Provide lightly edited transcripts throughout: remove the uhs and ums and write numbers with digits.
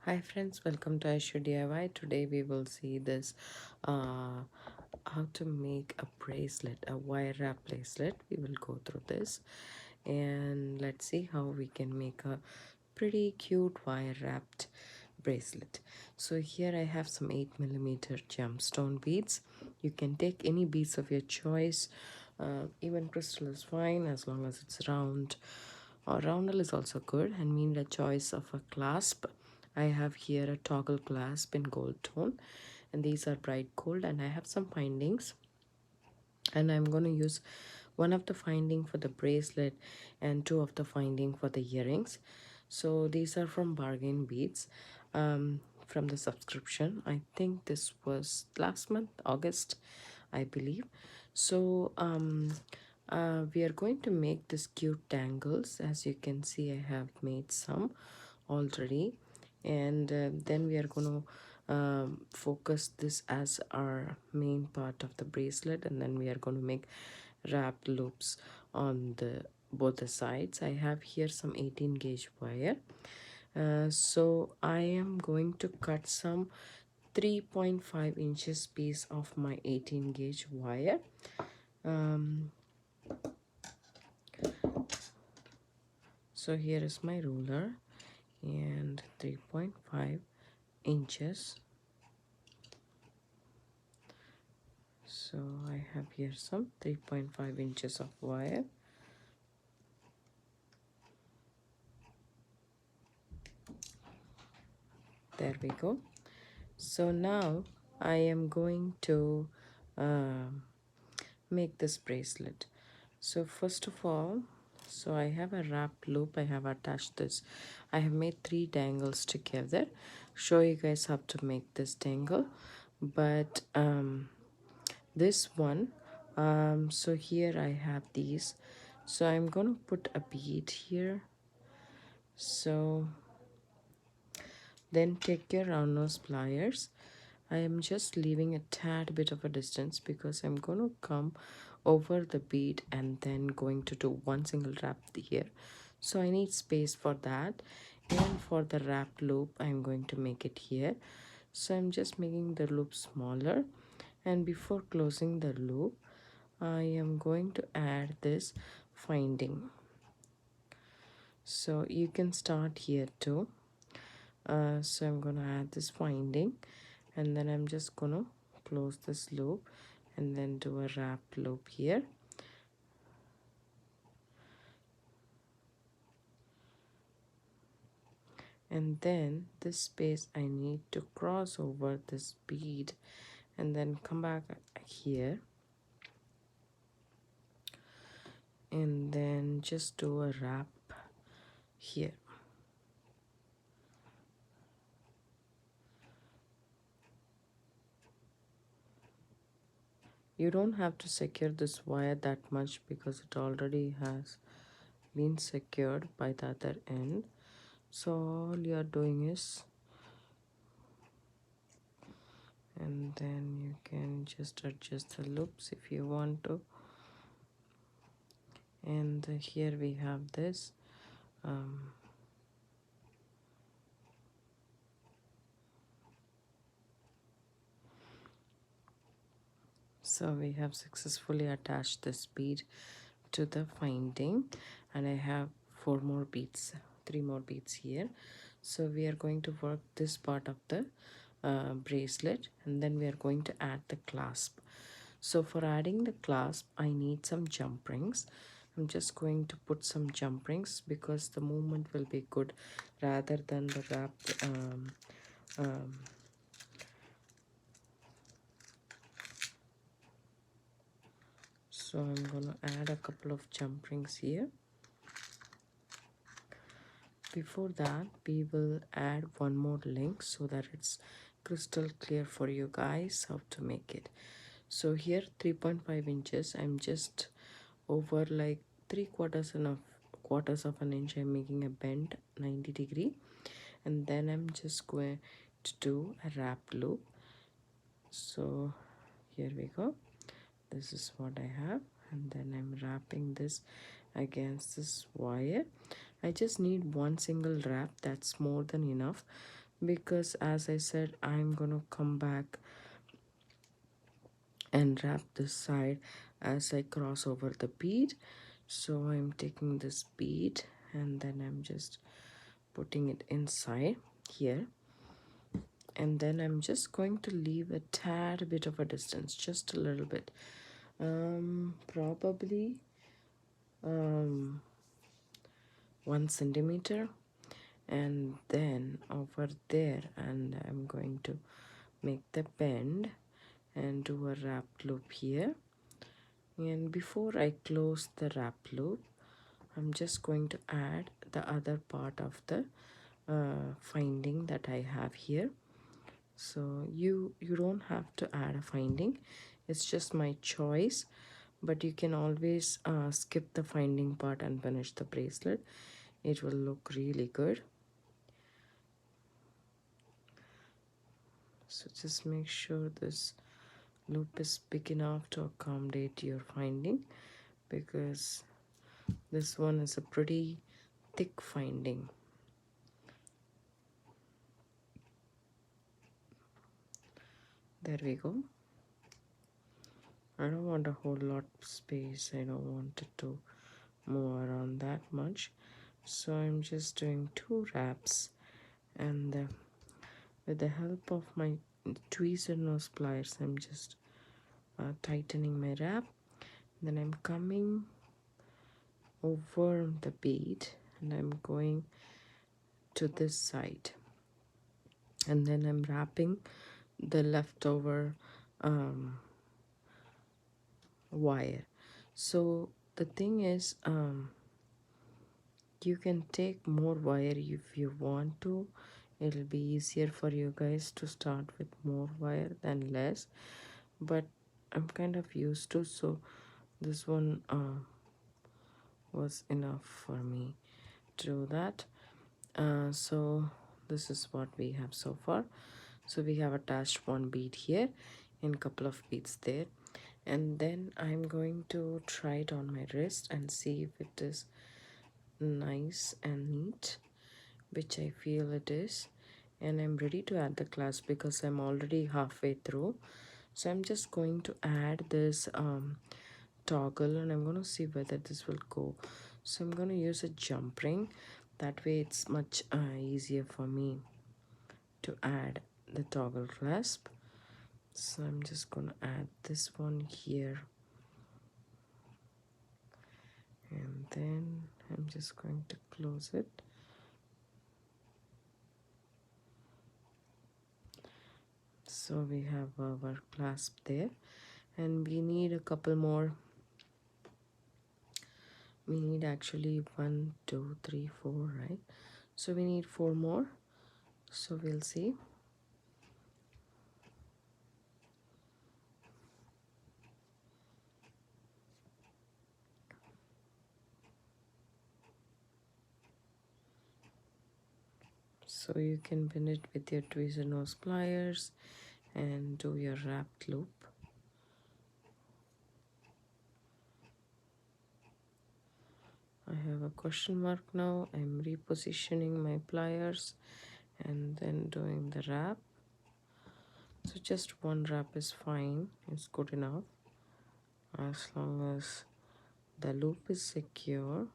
Hi friends, welcome to Aishudiy. Today we will see this how to make a bracelet, a wire wrap bracelet. We will go through this and let's see how we can make a pretty cute wire wrapped bracelet. So here I have some 8mm gemstone beads. You can take any beads of your choice. Even crystal is fine as long as it's round, or roundel is also good, and mean a choice of a clasp. I have here a toggle clasp in gold tone, and these are bright gold, and I have some findings, and I'm going to use one of the finding for the bracelet and two of the finding for the earrings. So these are from bargain beads, from the subscription. I think this was last month, August, I believe. So we are going to make this cute tangles. As you can see, I have made some already, and then we are going to focus this as our main part of the bracelet, and then we are going to make wrapped loops on the both the sides. I have here some 18 gauge wire. So I am going to cut some 3.5 inches piece of my 18 gauge wire. So here is my ruler and 3.5 inches. So I have here some 3.5 inches of wire. There we go. So now I am going to make this bracelet. So first of all, so I have a wrap loop. I have attached this. I have made 3 tangles together. Show you guys how to make this tangle. But this one, so here I have these. So I'm going to put a bead here. So then take your round nose pliers. I am just leaving a tad bit of a distance because I'm going to come over the bead and then going to do one single wrap here. So I need space for that. And for the wrap loop, I'm going to make it here. So I'm just making the loop smaller. And before closing the loop, I am going to add this finding. So you can start here too. So I'm gonna add this finding, and then I'm just gonna close this loop and then do a wrap loop here. And then this space I need to cross over this bead and then come back here and then just do a wrap here. You don't have to secure this wire that much because it already has been secured by the other end. So all you are doing is, and then you can just adjust the loops if you want to. And here we have this. So we have successfully attached this bead to the finding, and I have 4 more beads, 3 more beads here. So we are going to work this part of the bracelet, and then we are going to add the clasp. So for adding the clasp, I need some jump rings. I'm just going to put some jump rings because the movement will be good rather than the wrapped so I'm gonna add a couple of jump rings here. Before that, we will add one more link so that it's crystal clear for you guys how to make it. So here 3.5 inches, I'm just over like 3/4 of an inch. I'm making a bend 90-degree, and then I'm just going to do a wrap loop. So here we go. This is what I have, and then I'm wrapping this against this wire. I just need one single wrap, that's more than enough. because as I said, I'm gonna come back and wrap this side as I cross over the bead. So I'm taking this bead and then I'm just putting it inside here, and then I'm just going to leave a tad bit of a distance, just a little bit, probably 1 centimeter, and then over there, and I'm going to make the bend and do a wrap loop here. And before I close the wrap loop, I'm just going to add the other part of the finding that I have here. So you don't have to add a finding, it's just my choice, but you can always skip the finding part and finish the bracelet. It will look really good. So just make sure this loop is big enough to accommodate your finding, because this one is a pretty thick finding. There we go. I don't want a whole lot of space, I don't want it to move around that much, so I'm just doing 2 wraps, and with the help of my tweezer nose pliers, I'm just tightening my wrap. Then I'm coming over the bead and I'm going to this side, and then I'm wrapping the leftover wire. So the thing is, you can take more wire if you want to. It'll be easier for you guys to start with more wire than less, but I'm kind of used to, so this one was enough for me to do that. So this is what we have so far. So we have attached 1 bead here and couple of beads there, and then I'm going to try it on my wrist and see if it is nice and neat, which I feel it is. And I'm ready to add the clasp because I'm already halfway through. So I'm just going to add this toggle, and I'm going to see whether this will go. So I'm going to use a jump ring, that way it's much easier for me to add the toggle clasp. So I'm just going to add this one here, and then I'm just going to close it. So we have our clasp there, and we need a couple more. We need actually 1 2 3 4, right? So we need 4 more, so we'll see. So you can pin it with your tweezer nose pliers and do your wrapped loop. I have a question mark now. I'm repositioning my pliers and then doing the wrap. So just 1 wrap is fine, it's good enough as long as the loop is secure.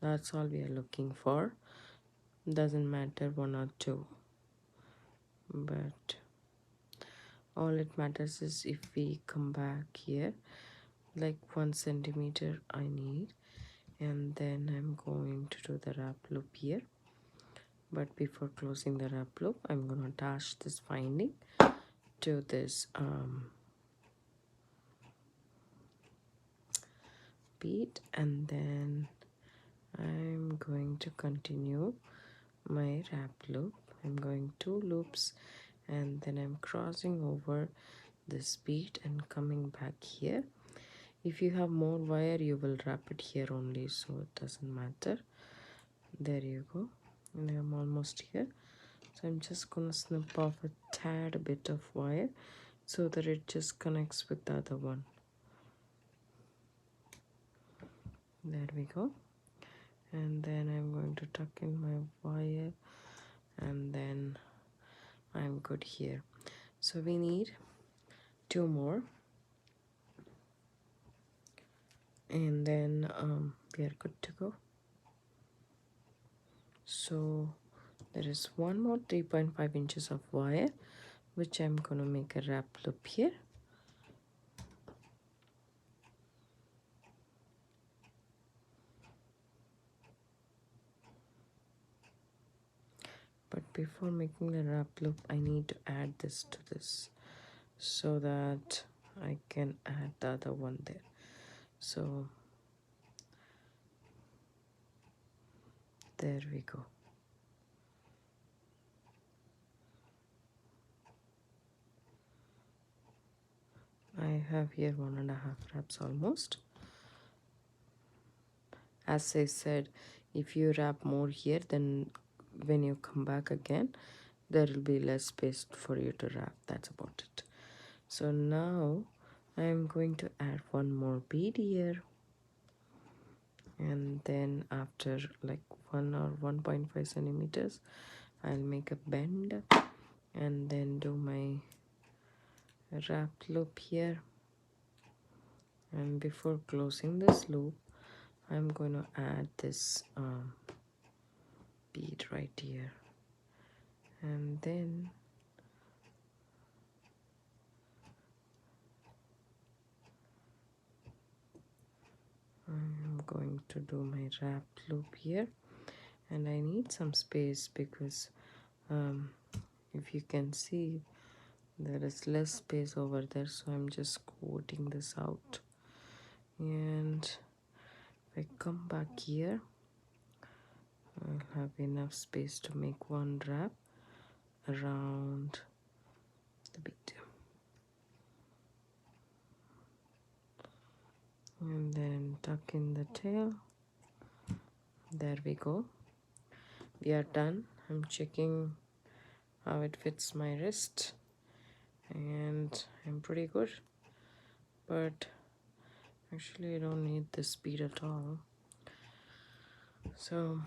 That's all we are looking for. Doesn't matter 1 or 2, but all it matters is if we come back here, like 1 centimeter I need, and then I'm going to do the wrap loop here. But before closing the wrap loop, I'm going to attach this finding to this bead, and then I'm going to continue my wrap loop. I'm going 2 loops, and then I'm crossing over this bead and coming back here. If you have more wire, you will wrap it here only, so it doesn't matter. There you go, and I'm almost here. So I'm just gonna snip off a tad bit of wire so that it just connects with the other one. There we go. And then I'm going to tuck in my wire and then good here. So we need 2 more, and then we are good to go. So there is one more 3.5 inches of wire, which I'm going to make a wrap loop here. But before making the wrap loop, I need to add this to this so that I can add the other one there. So there we go. I have here 1.5 wraps almost. As I said, if you wrap more here, then when you come back again, there will be less space for you to wrap. That's about it. So now I'm going to add one more bead here, and then after like 1 or 1.5 centimeters, I'll make a bend and then do my wrap loop here. And before closing this loop, I'm going to add this bead right here, and then I'm going to do my wrap loop here, and I need some space because if you can see, there is less space over there, so I'm just quoting this out. And if I come back here, I'll have enough space to make one wrap around the bead, and then tuck in the tail. There we go. We are done. I'm checking how it fits my wrist, and I'm pretty good, but actually I don't need this speed at all. So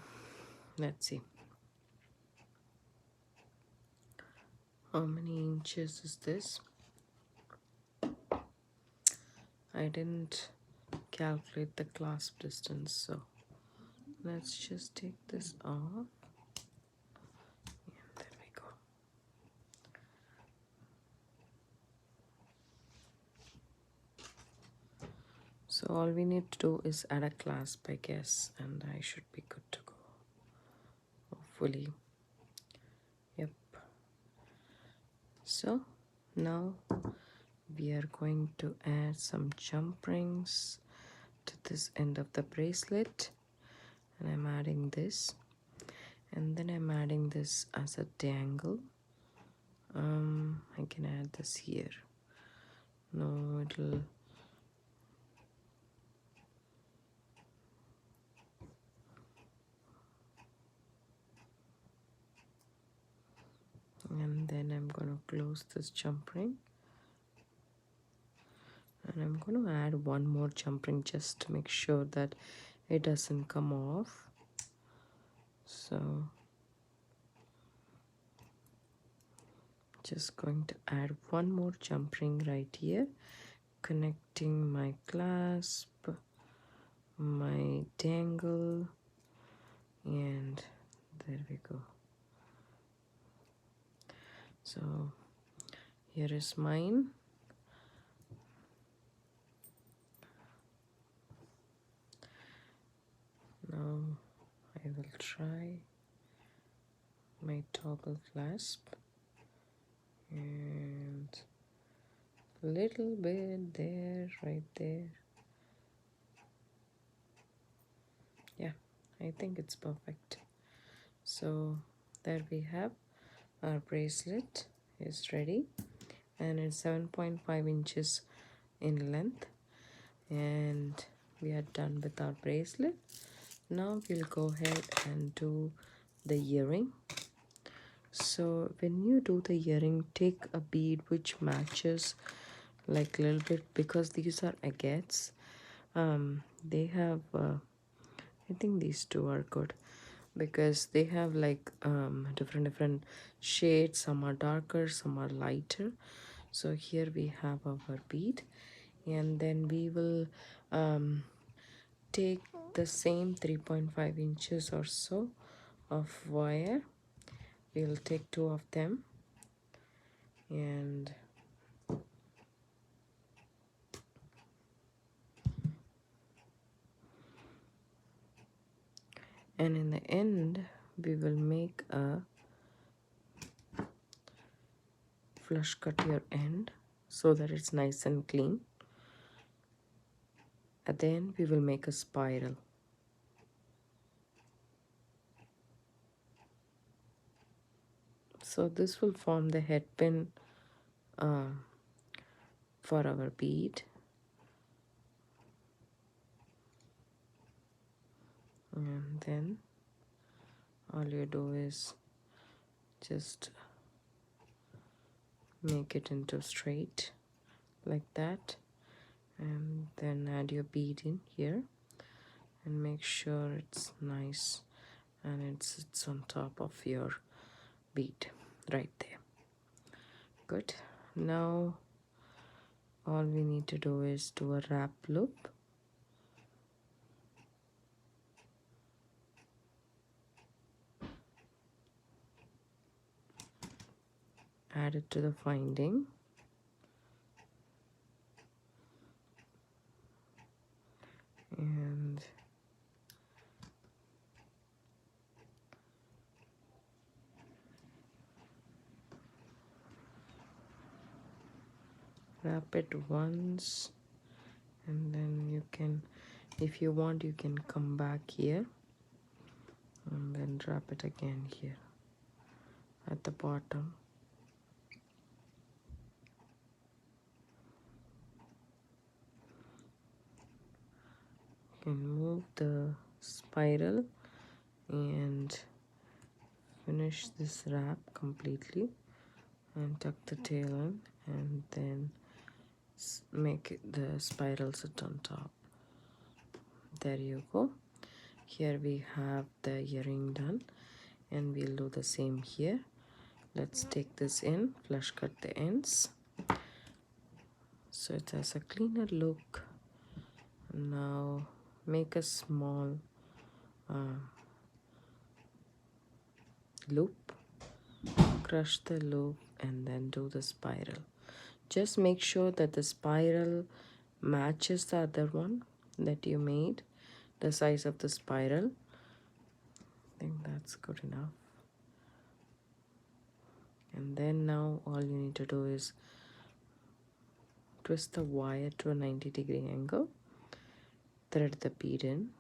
let's see how many inches is this. I didn't calculate the clasp distance, so let's just take this off. And there we go. So all we need to do is add a clasp, I guess, and I should be good to go, hopefully. Yep. So now we are going to add some jump rings to this end of the bracelet, and I'm adding this, and then I'm adding this as a dangle. I can add this here. No, it'll and then I'm going to close this jump ring, and I'm going to add one more jump ring just to make sure that it doesn't come off. So just going to add one more jump ring right here, connecting my clasp, my dangle, and there we go. So here is mine. Now I will try my toggle clasp, and little bit there, right there. Yeah, I think it's perfect. So there we have our bracelet is ready, and it's 7.5 inches in length, and we are done with our bracelet. Now we'll go ahead and do the earring. So when you do the earring, take a bead which matches like a little bit, because these are agates. They have I think these two are good. because they have like different shades. Some are darker, some are lighter. So here we have our bead, and then we will take the same 3.5 inches or so of wire. We'll take two of them, and in the end we will make a flush cut your end so that it's nice and clean. And then we will make a spiral. So this will form the head pin for our bead. And then all you do is just make it into straight like that, and then add your bead in here and make sure it's nice and it sits on top of your bead right there. Good. Now all we need to do is do a wrap loop. Add it to the finding. And wrap it once, and then you can, if you want, you can come back here and then wrap it again here at the bottom. You can move the spiral and finish this wrap completely and tuck the tail in, and then make it the spiral sit on top. There you go. Here we have the earring done, and we'll do the same here. Let's take this in, flush cut the ends so it has a cleaner look. Now make a small loop, crush the loop, and then do the spiral. Just make sure that the spiral matches the other one that you made, the size of the spiral. I think that's good enough. And then now all you need to do is twist the wire to a 90-degree angle, thread the bead in,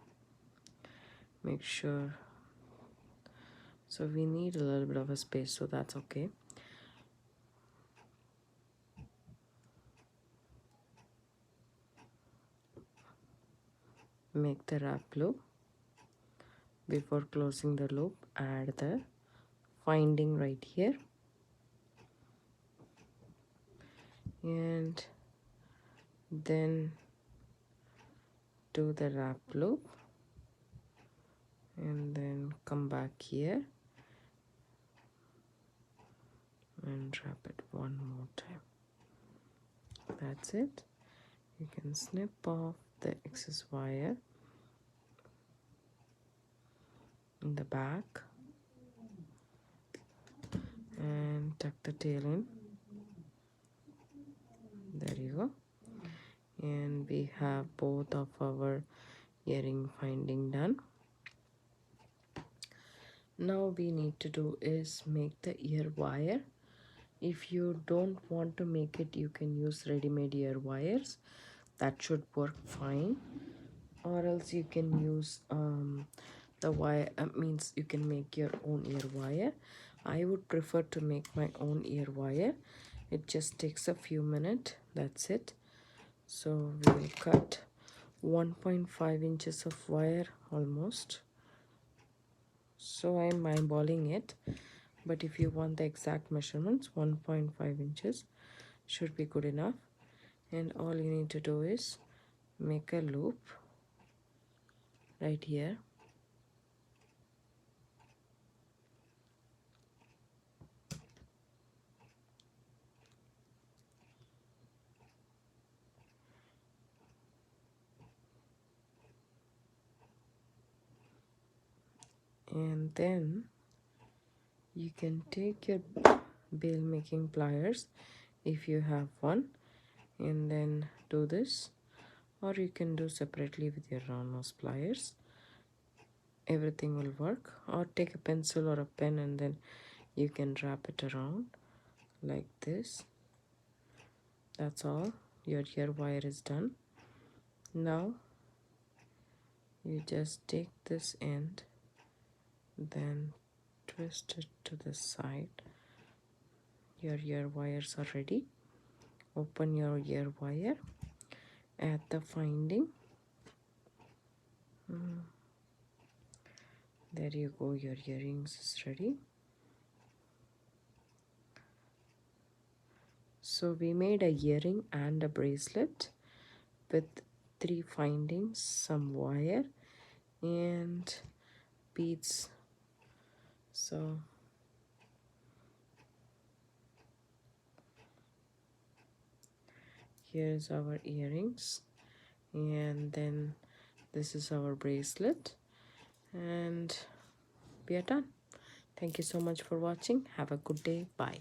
make sure, so we need a little bit of a space, so that's okay. Make the wrap loop. Before closing the loop, add the finding right here, and then do the wrap loop, and then come back here and wrap it one more time. That's it. You can snip off the excess wire in the back and tuck the tail in. There you go. And we have both of our earring finding done. Now we need to do is make the ear wire. If you don't want to make it, you can use ready-made ear wires. That should work fine. Or else you can use the wire, means you can make your own ear wire. I would prefer to make my own ear wire. It just takes a few minutes. That's it. So we will cut 1.5 inches of wire almost. So I'm eyeballing it, but if you want the exact measurements, 1.5 inches should be good enough. And all you need to do is make a loop right here, And then you can take your bail making pliers if you have one, and then do this, or you can do separately with your round nose pliers. Everything will work. Or take a pencil or a pen and then you can wrap it around like this. That's all. Your ear wire is done. Now you just take this end, then twist it to the side. Your ear wires are ready. Open your ear wire, add the finding. There you go, your earrings is ready. So we made a earring and a bracelet with 3 findings, some wire and beads. So here's our earrings, and then this is our bracelet, and we are done. Thank you so much for watching. Have a good day. Bye.